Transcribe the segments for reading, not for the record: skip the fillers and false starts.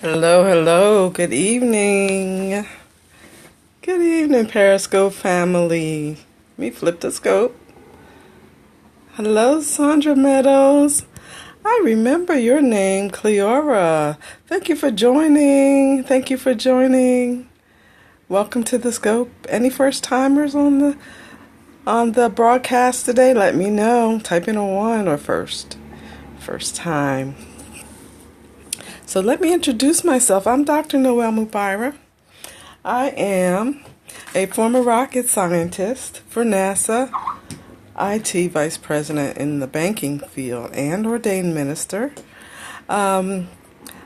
Hello, hello. Good evening. Good evening, Periscope family. Let me flip the scope. Hello, Sandra Meadows. I remember your name, Cleora. Thank you for joining. Thank you for joining. Welcome to the scope. Any first timers on the broadcast today? Let me know. Type in a one or first. First time. So let me introduce myself. I'm Dr. Noelle Mubaira. I am a former rocket scientist for NASA, IT vice president in the banking field, and ordained minister. I'm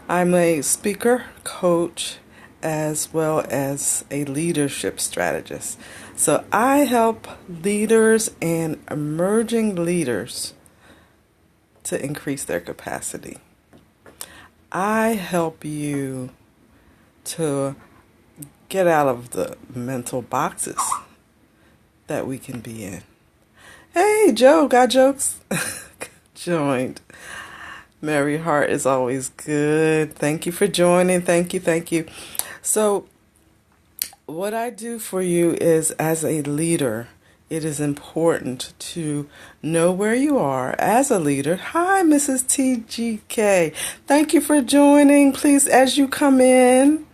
a speaker, coach, as well as a leadership strategist. So I help leaders and emerging leaders to increase their capacity. I help you to get out of the mental boxes that we can be in. Hey, Joe, got jokes? Joined. Merry Heart is always good. Thank you for joining. Thank you. So, what I do for you is, as a leader, it is important to know where you are as a leader. Hi, Mrs. TGK. Thank you for joining. Please, as you come in,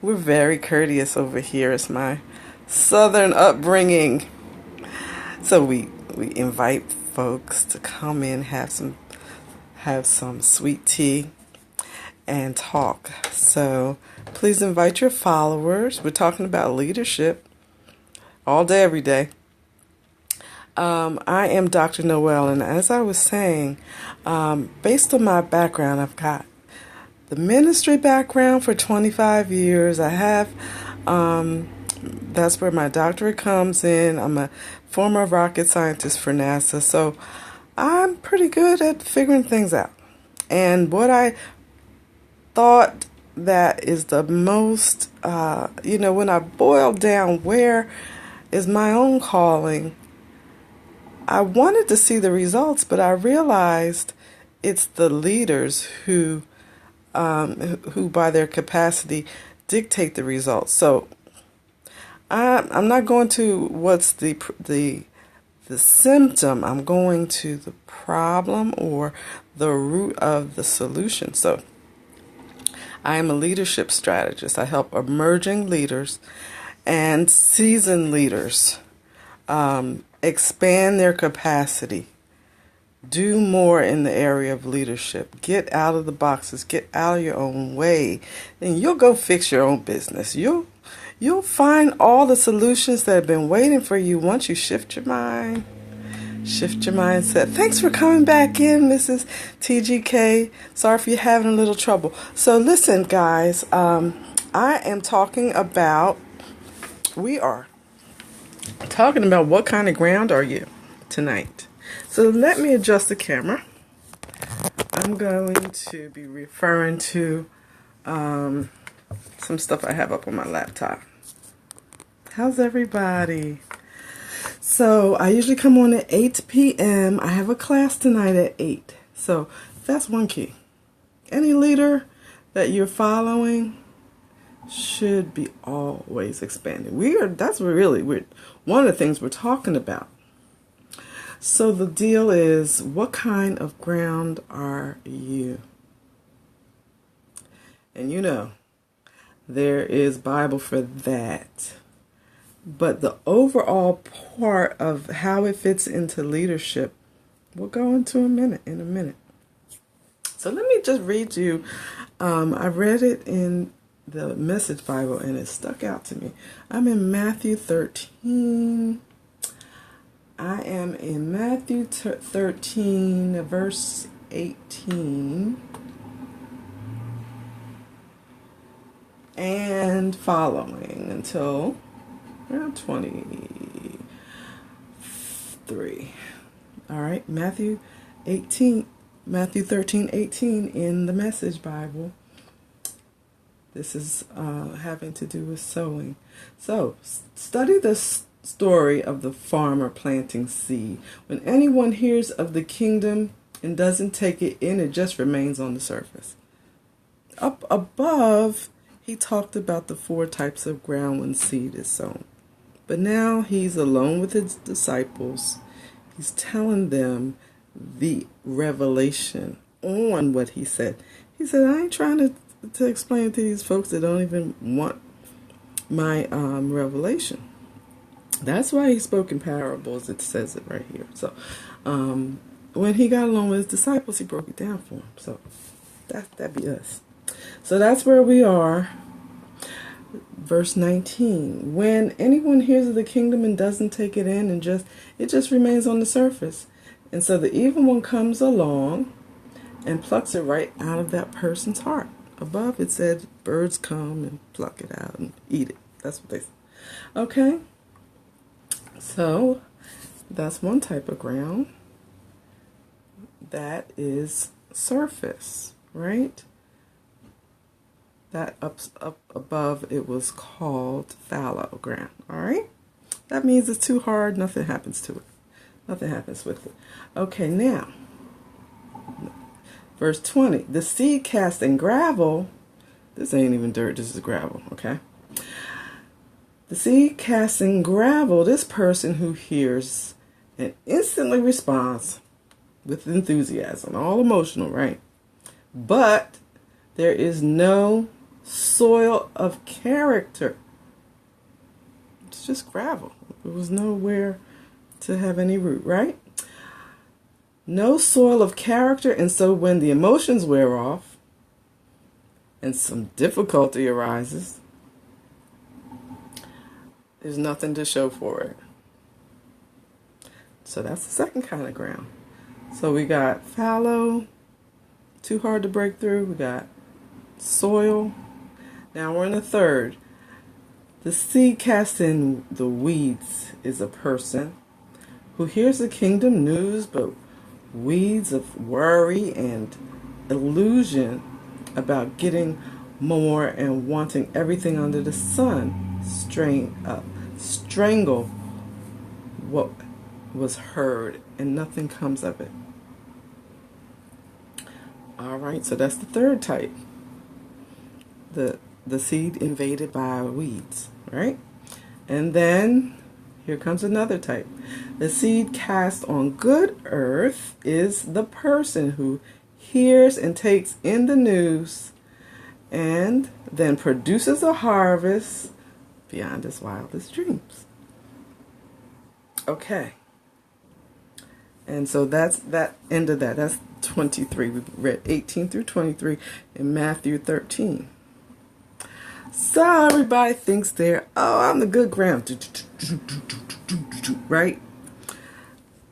we're very courteous over here. It's my southern upbringing. So we invite folks to come in, have some sweet tea and talk. So please invite your followers. We're talking about leadership all day, every day. I am Dr. Noelle, and as I was saying, based on my background, I've got the ministry background for 25 years. I have, that's where my doctorate comes in. I'm a former rocket scientist for NASA, so I'm pretty good at figuring things out. And what I thought that is the most, when I boiled down where is my own calling, I wanted to see the results, but I realized it's the leaders who by their capacity dictate the results. So I'm not going to what's the symptom. I'm going to the problem or the root of the solution. So I am a leadership strategist. I help emerging leaders and seasoned leaders expand their capacity. Do more in the area of leadership. Get out of the boxes. Get out of your own way. And you'll go fix your own business. You'll find all the solutions that have been waiting for you once you shift your mind. Shift your mindset. Thanks for coming back in, Mrs. TGK. Sorry if you're having a little trouble. So listen, guys. I am talking about, we are talking about what kind of ground are you tonight. So let me adjust the camera. I'm going to be referring to some stuff I have up on my laptop. How's everybody? So I usually come on at 8 p.m. I have a class tonight at 8. So that's one key. Any leader that you're following should be always expanding. That's really one of the things we're talking about. So the deal is, what kind of ground are you? And there is Bible for that. But the overall part of how it fits into leadership, we'll go into in a minute. So let me just read you. I read it in the Message Bible and it stuck out to me. I'm in Matthew 13. I am in Matthew 13, verse 18 and following until around 23. All right, Matthew 13, 18 in the Message Bible. This is having to do with sowing. So, study the story of the farmer planting seed. When anyone hears of the kingdom and doesn't take it in, it just remains on the surface. up above, he talked about the 4 types of ground when seed is sown. But now he's alone with his disciples. He's telling them the revelation on what he said. He said, I ain't trying to explain to these folks that don't even want my revelation. That's why he spoke in parables. It says it right here. So when he got along with his disciples, he broke it down for them. So that'd be us. So that's where we are. Verse 19. When anyone hears of the kingdom and doesn't take it in, and it just remains on the surface. And so the evil one comes along and plucks it right out of that person's heart. Above it said birds come and pluck it out and eat it. That's what they said. Okay. So that's one type of ground. That is surface, right? That up above, it was called fallow ground. All right? That means it's too hard. Nothing happens to it. Nothing happens with it. Okay, now, verse 20. The seed cast in gravel. This ain't even dirt. This is gravel, okay? The seed cast in gravel, this person who hears and instantly responds with enthusiasm, all emotional, right? But there is no soil of character. It's just gravel. There was nowhere to have any root, right? No soil of character, and so when the emotions wear off and some difficulty arises, there's nothing to show for it. So that's the second kind of ground. So we got fallow, too hard to break through. We got soil. Now we're in the third. The seed cast in the weeds is a person who hears the kingdom news, but weeds of worry and illusion about getting more and wanting everything under the sun strangle what was heard, and nothing comes of it. All right, so that's the third type. The seed invaded by weeds, right? And then here comes another type. The seed cast on good earth is the person who hears and takes in the news and then produces a harvest beyond his wildest dreams. Okay. And so that's that end of that. That's 23. We read 18 through 23 in Matthew 13. So everybody thinks I'm the good ground. Right?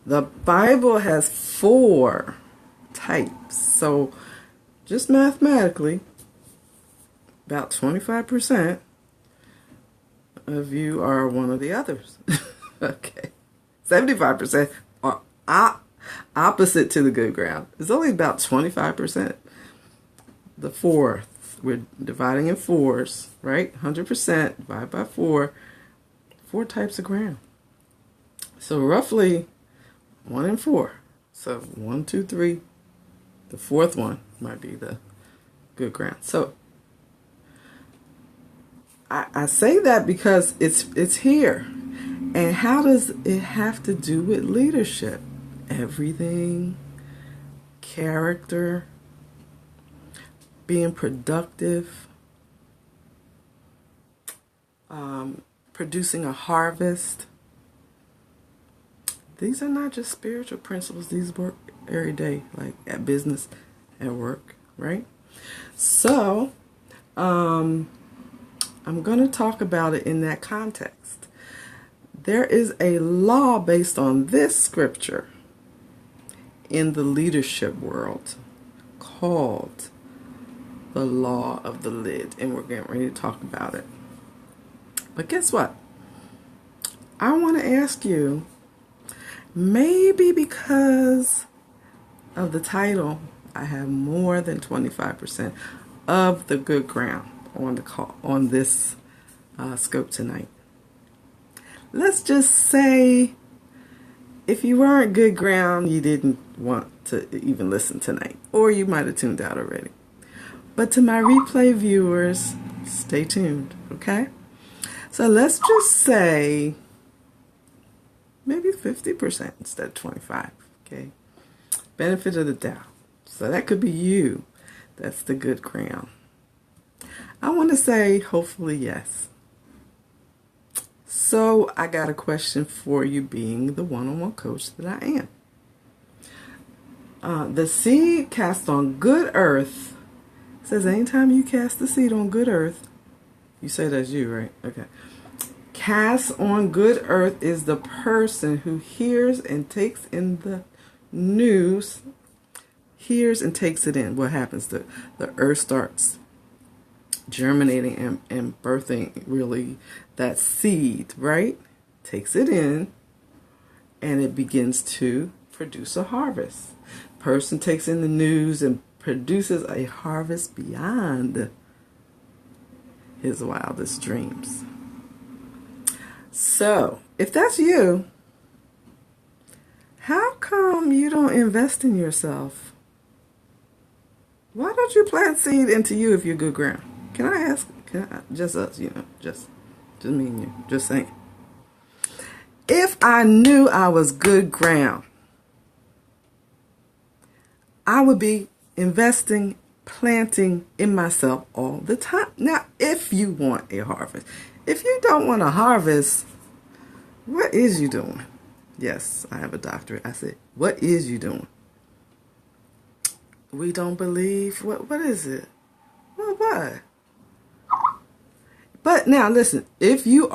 The Bible has 4 types. So just mathematically, about 25% of you are one of the others. Okay. 75% are opposite to the good ground. It's only about 25%. The fourth, we're dividing in 4s, right? 100% divided by 4. 4 types of ground. So roughly 1 in 4. So 1, 2, 3. The 4th one might be the good ground. So I say that because it's here. And how does it have to do with leadership? Everything. Character. Being productive. Producing a harvest. These are not just spiritual principles. These work every day, like at business, at work, right? So, I'm going to talk about it in that context. There is a law based on this scripture in the leadership world called the law of the lid, and we're getting ready to talk about it. But guess what? I want to ask you, maybe because of the title, I have more than 25% of the good ground on the call on this scope tonight. Let's just say if you weren't good ground, you didn't want to even listen tonight, or you might have tuned out already. But to my replay viewers, stay tuned, okay? So let's just say maybe 50% instead of 25, okay? Benefit of the doubt. So that could be you. That's the good ground. I want to say hopefully yes. So I got a question for you, being the one-on-one coach that I am. The seed cast on good earth says anytime you cast the seed on good earth, you say that's you, right? Okay. Cast on good earth is the person who hears and takes in the news, hears and takes it in. What happens? The earth starts germinating and birthing really that seed, right? Takes it in and it begins to produce a harvest. Person takes in the news and produces a harvest beyond his wildest dreams. So, if that's you, how come you don't invest in yourself? Why don't you plant seed into you if you're good ground? Can I ask? Just us, just me and you, just saying. If I knew I was good ground, I would be investing, planting in myself all the time. Now, if you want a harvest. If you don't want a harvest, what is you doing? Yes, I have a doctorate. I said, what is you doing? We don't believe. What is it? Well, what? But now listen, if you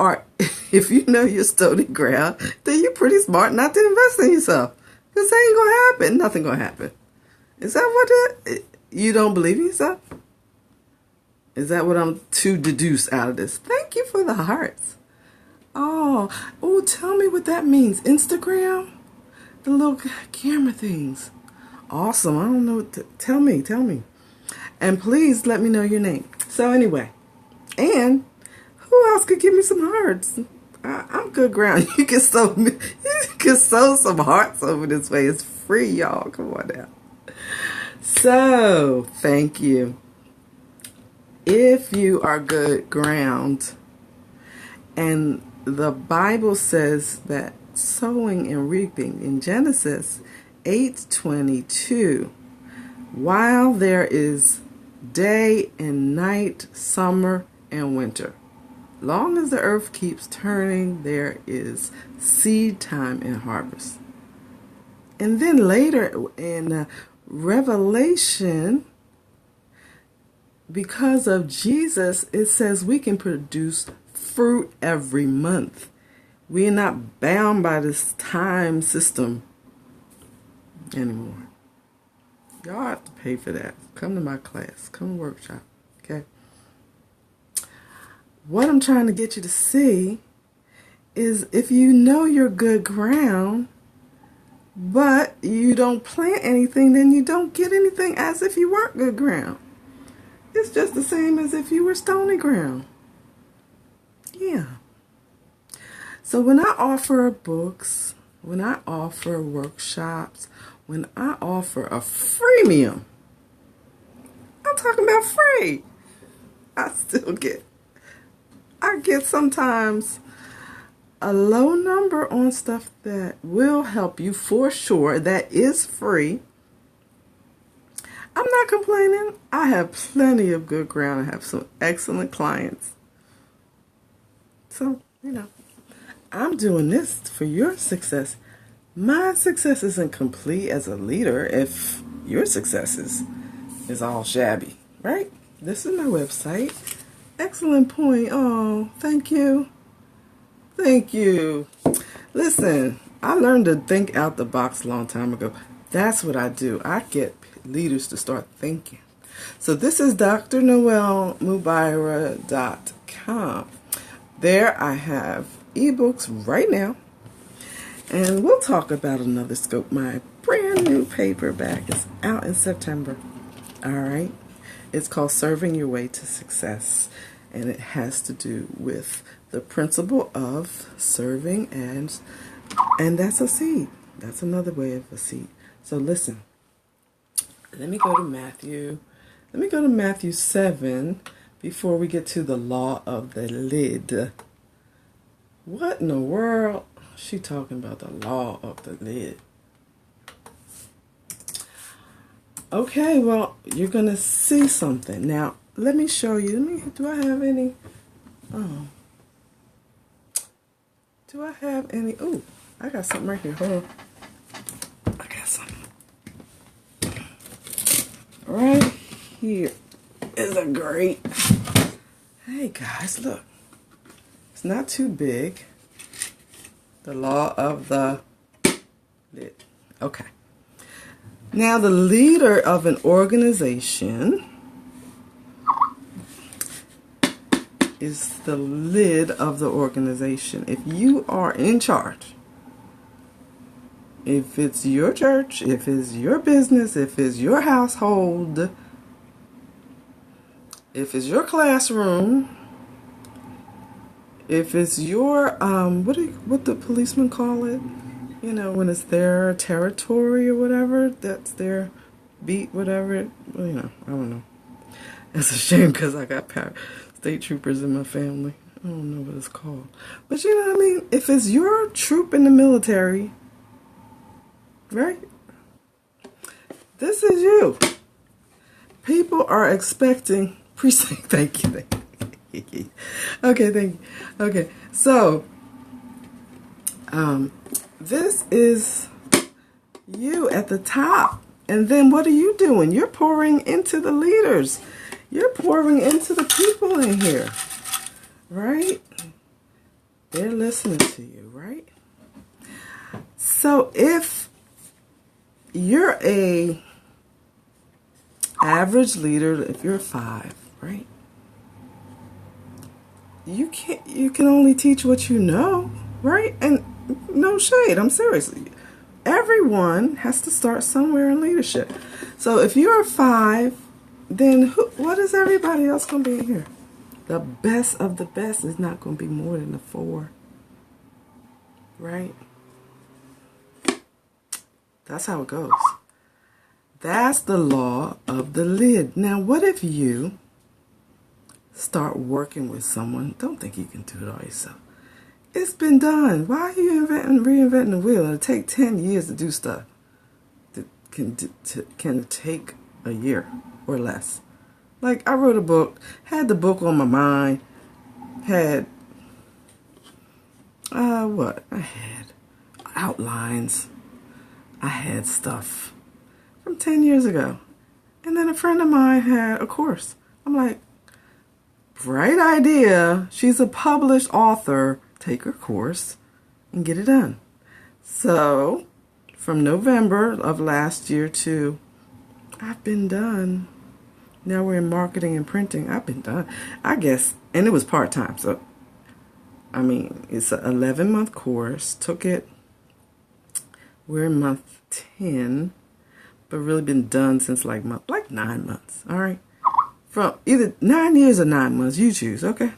know you're stony ground, then you're pretty smart not to invest in yourself. Because that ain't gonna happen. Nothing gonna happen. Is that what you don't believe in yourself? Is that what I'm to deduce out of this? Thank you for the hearts. Oh, tell me what that means. Instagram? The little camera things. Awesome. I don't know what to, tell me. And please let me know your name. So anyway, and who else could give me some hearts? I'm good ground. You can sow some hearts over this way. It's free, y'all. Come on now. So, thank you. If you are good ground, and the Bible says that sowing and reaping in Genesis 8:22, while there is day and night, summer and winter, long as the earth keeps turning, there is seed time and harvest. And then later in Revelation, because of Jesus, it says we can produce fruit every month. We are not bound by this time system anymore. Y'all have to pay for that. Come to my class. Come to workshop. Okay? What I'm trying to get you to see is if you know you're good ground, but you don't plant anything, then you don't get anything as if you weren't good ground. It's just the same as if you were stony ground. Yeah. So when I offer books, when I offer workshops, when I offer a freemium, I'm talking about free. I get sometimes a low number on stuff that will help you for sure, that is free. I'm not complaining. I have plenty of good ground. I have some excellent clients. So, I'm doing this for your success. My success isn't complete as a leader if your success is all shabby, right? This is my website. Excellent point. Oh, thank you. Thank you. Listen, I learned to think out the box a long time ago. That's what I do. I get leaders to start thinking. So this is drnoellemubaira.com. There I have ebooks right now. And we'll talk about another scope. My brand new paperback is out in September. All right. It's called Serving Your Way to Success. And it has to do with the principle of serving, and that's a seed. That's another way of a seed. So listen, let me go to Matthew Let me go to Matthew 7 before we get to the law of the lid. What in the world? She talking about the law of the lid. Okay, well, you're going to see something. Now, let me show you. Do I have any? Oh. Do I have any? Oh, I got something right here. Hold on. I got something. Right here is a grate. Hey, guys, look. It's not too big. The law of the lid. Okay. Now, the leader of an organization is the lid of the organization. If you are in charge, if it's your church, if it's your business, if it's your household, if it's your classroom, if it's your what the policemen call it, you know, when it's their territory or whatever, that's their beat, whatever. Well, you know, I don't know. It's a shame because I got state troopers in my family. I don't know what it's called, but you know what I mean. If it's your troop in the military, right? This is you. People are expecting precinct. Thank you. Okay, thank you. Okay, so this is you at the top, and then what are you doing? You're pouring into the leaders. You're pouring into the people in here, right? They're listening to you, right? So if you're a average leader, if you're 5, right? You can only teach what you know, right? And no shade, I'm serious. Everyone has to start somewhere in leadership. So if you're a 5, then what is everybody else going to be in here? The best of the best is not going to be more than a 4, right? That's how it goes. That's the law of the lid. Now, what if you start working with someone? Don't think you can do it all yourself. It's been done. Why are you reinventing the wheel? It'll take 10 years to do stuff that can take a year or less. Like, I wrote a book, had the book on my mind, had, what? I had outlines. I had stuff from 10 years ago. And then a friend of mine had a course. I'm like, bright idea. She's a published author. Take her course and get it done. So, from November of last year to, I've been done. Now we're in marketing and printing. I've been done. I guess, and it was part-time. So, I mean, it's an 11-month course. Took it. We're in month 10, but really been done since like 9 months. All right. From either 9 years or 9 months, you choose, okay?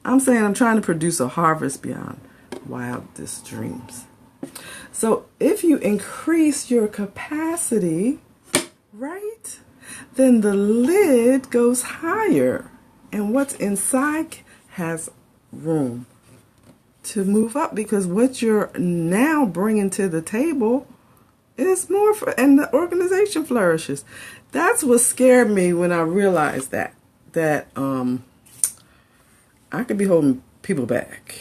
I'm saying I'm trying to produce a harvest beyond wildest dreams. So if you increase your capacity, right, then the lid goes higher. And what's inside has room to move up, because what you're now bringing to the table is more, and the organization flourishes. That's what scared me when I realized that I could be holding people back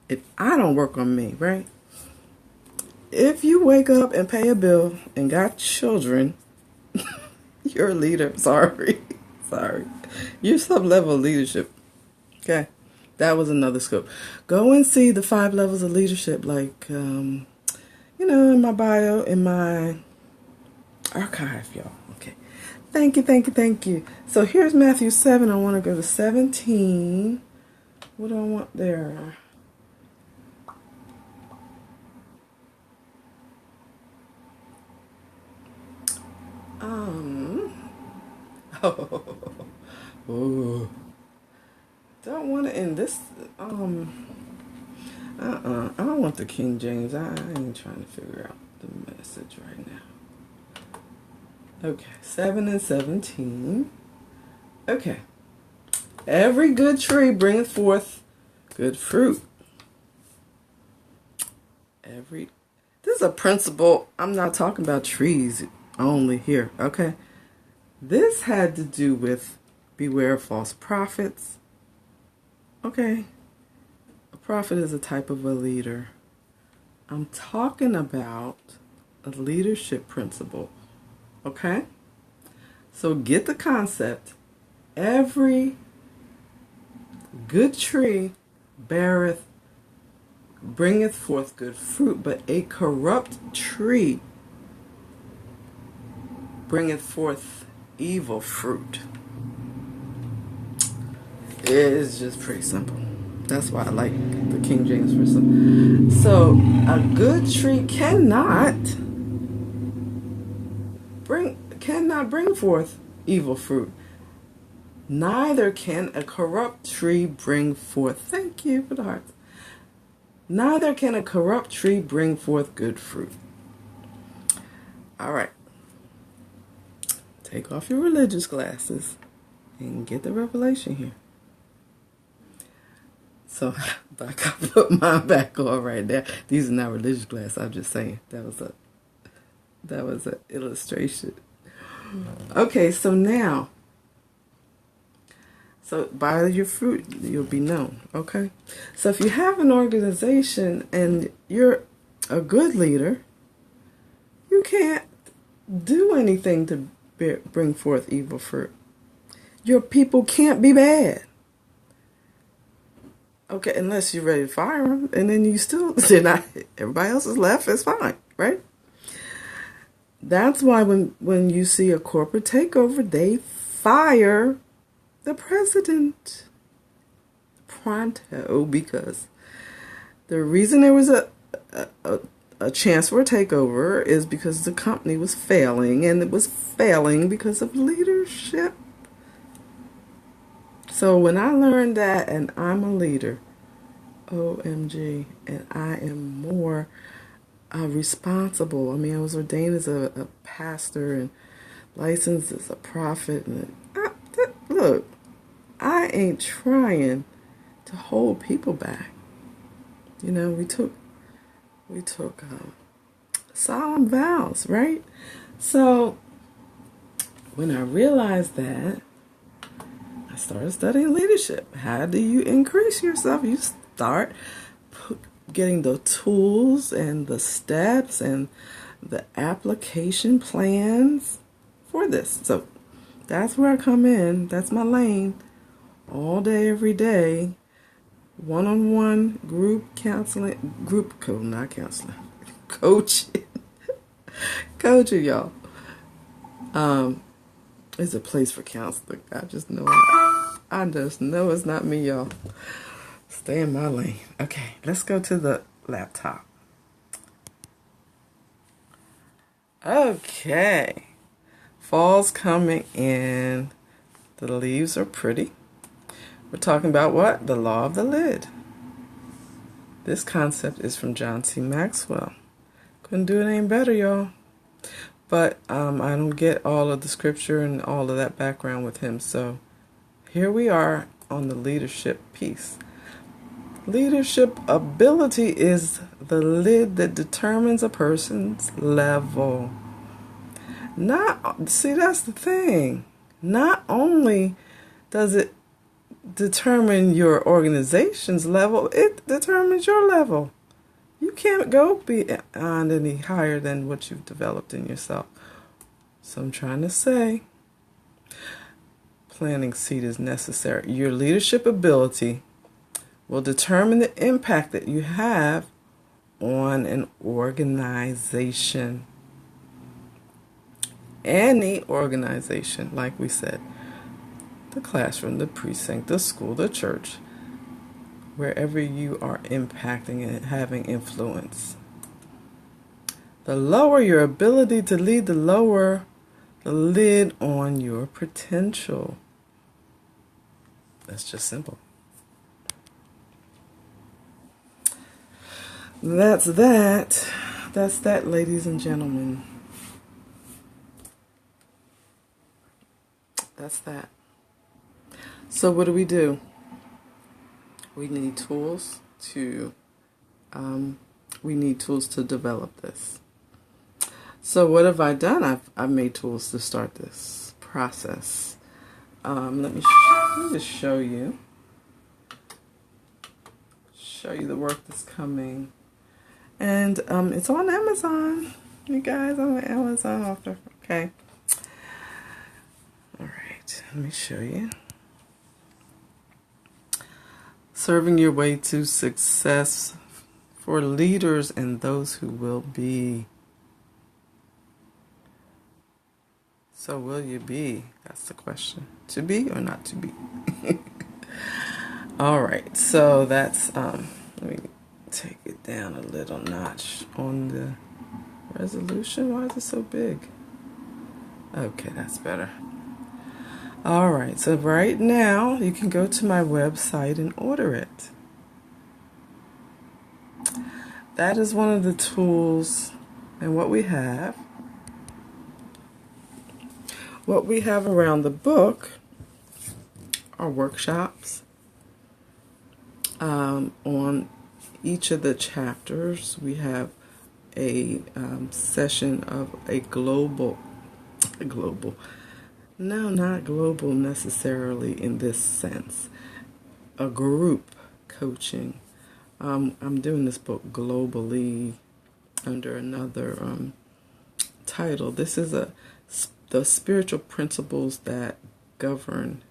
if I don't work on me, right? If you wake up and pay a bill and got children, you're a leader. Sorry. You're some level of leadership. Okay. That was another scope. Go and see the 5 levels of leadership, like, you know, in my bio, in my archive, y'all. Okay. Thank you. So here's Matthew 7. I want to go to 17. What do I want there? Oh. Don't want to end this. I don't want the King James. I ain't trying to figure out the message right now. Okay, 7 and 17. Okay. Every good tree bringeth forth good fruit. This is a principle. I'm not talking about trees only here, okay? This had to do with beware of false prophets. Okay. A prophet is a type of a leader. I'm talking about a leadership principle. Okay? So get the concept. Every good tree bringeth forth good fruit, but a corrupt tree bringeth forth evil fruit. It is just pretty simple. That's why I like the King James Version. So a good tree cannot bring forth evil fruit. Neither can a corrupt tree bring forth. Thank you for the hearts. Neither can a corrupt tree bring forth good fruit. All right. Take off your religious glasses and get the revelation here. So, back I put mine back on right there. These are not religious glasses. I'm just saying that was an illustration. Okay, so now, by your fruit you'll be known. Okay, so if you have an organization and you're a good leader, you can't do anything to bring forth evil fruit. Your people can't be bad. Okay, unless you're ready to fire them, and then they're not, everybody else is left, it's fine, right? That's why when you see a corporate takeover, they fire the president pronto, because the reason there was a chance for a takeover is because the company was failing, and it was failing because of leadership. So when I learned that, and I'm a leader, OMG, and I am more responsible. I mean, I was ordained as a pastor and licensed as a prophet. And look, I ain't trying to hold people back. You know, we took solemn vows, right? So when I realized that, I started studying leadership. How do you increase yourself? You start getting the tools and the steps and the application plans for this. So that's where I come in. That's my lane. All day, every day. One-on-one group counseling. Not counseling. Coaching. Coaching, y'all. It's a place for counseling. I just know it's not me, y'all. Stay in my lane. Okay, let's go to the laptop. Okay. Fall's coming in. The leaves are pretty. We're talking about what? The law of the lid. This concept is from John C. Maxwell. Couldn't do it any better, y'all. But I don't get all of the scripture and all of that background with him. So here we are on the leadership piece. Leadership ability is the lid that determines a person's level. See, that's the thing. Not only does it determine your organization's level, it determines your level. You can't go beyond any higher than what you've developed in yourself. So I'm trying to say, planting seed is necessary. Your leadership ability will determine the impact that you have on an organization. Any organization, like we said, the classroom, the precinct, the school, the church, wherever you are impacting and having influence. The lower your ability to lead, the lower the lid on your potential. That's just simple. That's that, ladies and gentlemen. that's that. So what do? We need tools to develop this. So what have I done? I've made tools to start this process. Let me just show you the work that's coming, and it's on Amazon. You guys, on the Amazon author. Okay. All right. Let me show you. Serving your way to success for leaders and those who will be. So will you be? That's the question. To be or not to be? All right. So that's, let me take it down a little notch on the resolution. Why is it so big? Okay, that's better. All right. So right now you can go to my website and order it. That is one of the tools and what we have. What we have around the book are workshops. On each of the chapters, we have a session of a global, no, not global necessarily in this sense, a group coaching. I'm doing this book globally under another title. This is the spiritual principles that govern,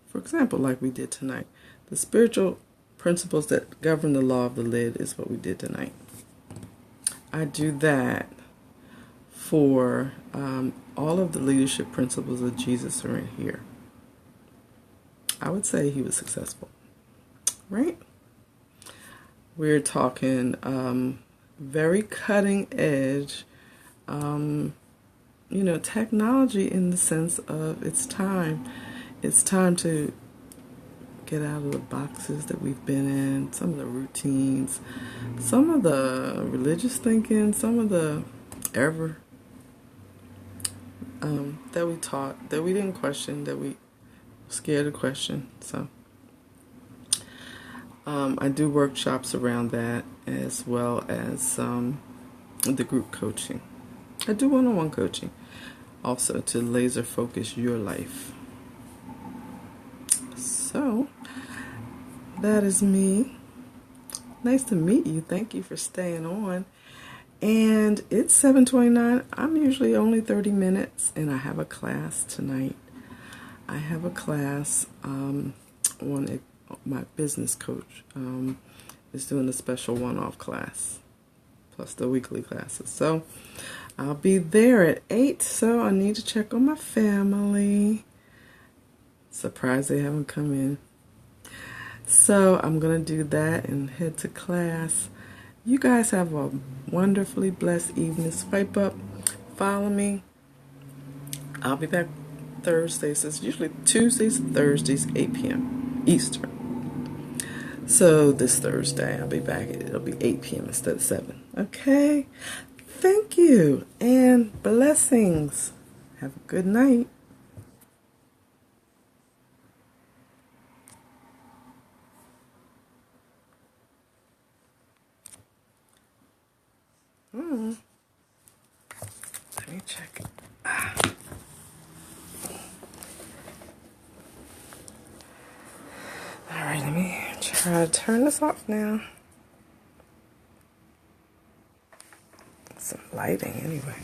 for example, like we did tonight. The spiritual principles that govern the law of the lid is what we did tonight. I do that for all of the leadership principles of Jesus are in here. I would say he was successful, right? We're talking very cutting edge, technology in the sense of it's time. It's time to get out of the boxes that we've been in, some of the routines, some of the religious thinking, some of the that we taught, that we didn't question, that we were scared to question. So I do workshops around that as well as the group coaching. I do one-on-one coaching also to laser focus your life. So that is me. Nice to meet you. Thank you for staying on. And it's 7:29. I'm usually only 30 minutes, and I have a class tonight. I have a class my business coach is doing a special one-off class, plus the weekly classes. So I'll be there at 8, so I need to check on my family. Surprised they haven't come in. So I'm going to do that and head to class. You guys have a wonderfully blessed evening. Swipe up, follow me. I'll be back Thursdays. It's usually Tuesdays and Thursdays, 8 p.m. Eastern. So this Thursday, I'll be back. It'll be 8 p.m. instead of 7. Okay? Thank you. And blessings. Have a good night. Let me check. All right, let me try to turn this off now. Some lighting anyway.